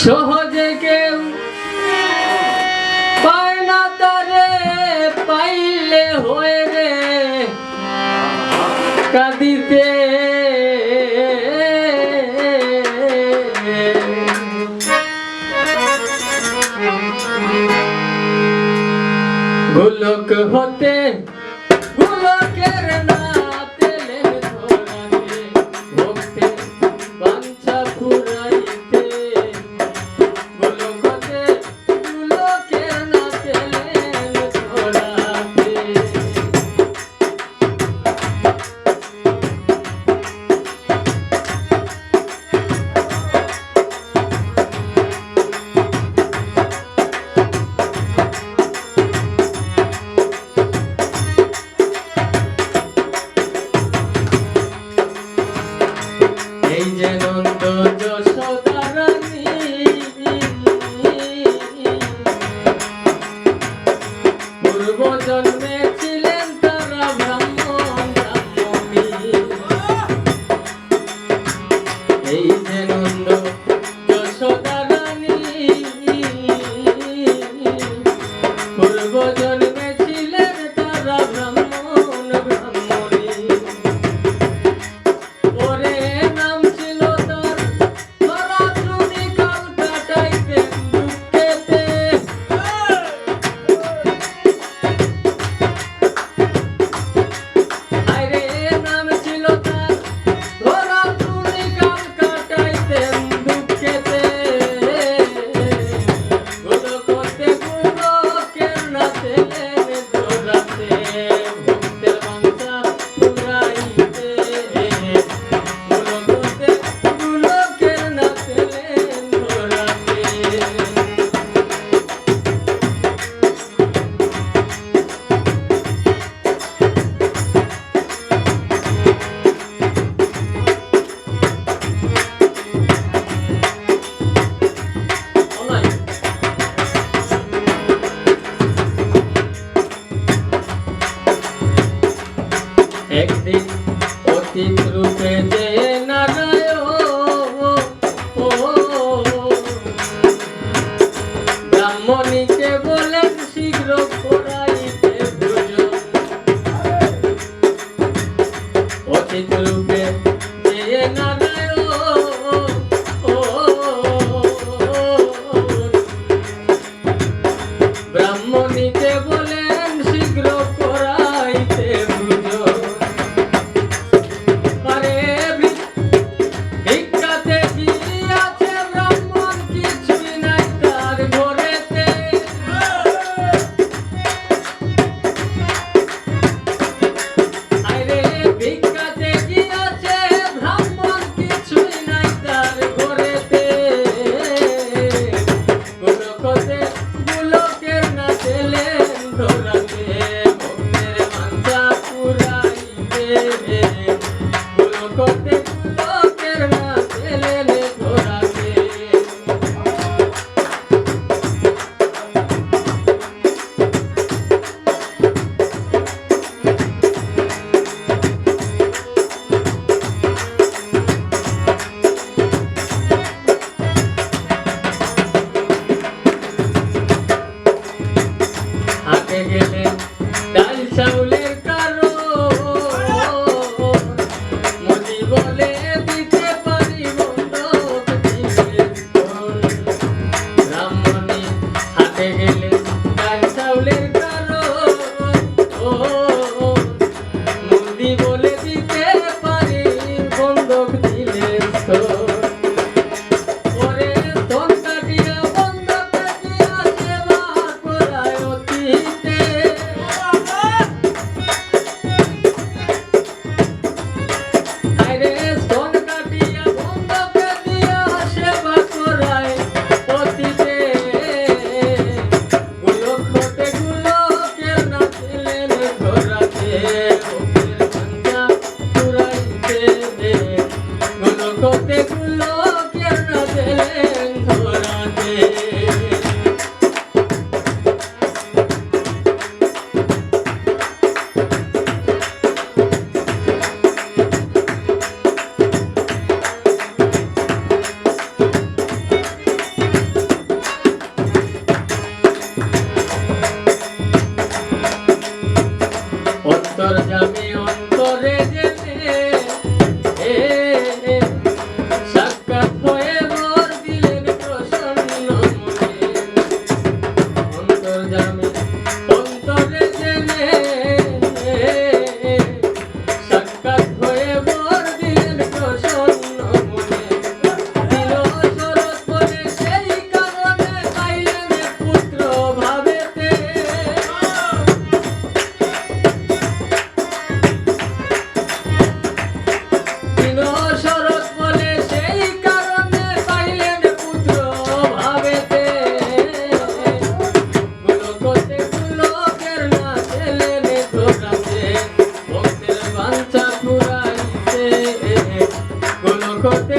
সহজে কেউ পায় না তারে, পাইলে হয়ে রে কাঁদিতে। গোলক হতে গোলকের না তেলে ধরাতে, ভক্তে বাঞ্ছা ফুরাইতে। গোলক হতে গোলকের না তেলে ধরাতে। এই যে নন্দ যশোদা রানী, পূর্ব জন্মে ছিলেন তারা ব্রাহ্মণ ব্রাহ্মণী। এই যে নন্দ যশোদা রানী, পূর্ব জন্মে ছিলেন তারা ব্রাহ্মণ ব্রাহ্মণী। ওরে নাম ছিল তার ধরাধুনি, কাল কাটাইতেন দুঃখেতে। আরে নাম ছিল তার ধরাধুনি, কাল কাটাইতেন দুঃখেতে। গোলক হতে গোলকের না তেলে ধরাতে, ভক্তের বাঞ্ছা ফুরাইতে। গোলক হতে গোলকের না তেলে ধরাতে। একদিন অতীত রূপে যে নারায়ণ ব্রাহ্মণীকে বলেন শীঘ্র করাইতে ভোজন। অতীত রূপে যে নারায়ণ ব্রাহ্মণীকে বলেন শীঘ্র করাইতে ভোজন। ভিক্ষাতে কি আছে ব্রাহ্মণ, কিছুই নাই তার ঘরেতে। আরে ভিক্ষাতে কি আছে ব্রাহ্মণ, কিছুই নাই তার ঘরেতে। গোলক হতে গোলকের না তেলে ধরাতে, ভক্তের বাঞ্ছা ফুরাইতে। গোলক হতে গোলকের না তেলে ধরাতে। হাটে গেলে ডাল চাউলের কারো, মোদি বলে দিতে পারি বন্ধক দিলে কোন। ব্রাহ্মণী হাটে গেলে ডাল চাউলের কারো, মোদি বলে দিতে পারি বন্ধক দিলে কোন। ওরে ধন কাটিয়া বন্ধক দিয়া সেবা করায় অতীতে। আরে ধন কাটিয়া বন্ধক দিয়া সেবা করায় অতীতে। গোলক হতে গোলকের না তেলে ধরাতে, ভক্তের বাঞ্ছা ফুরাইতে। গোলক হতে গোলকের না তেলে ধরাতে। দুঃখতে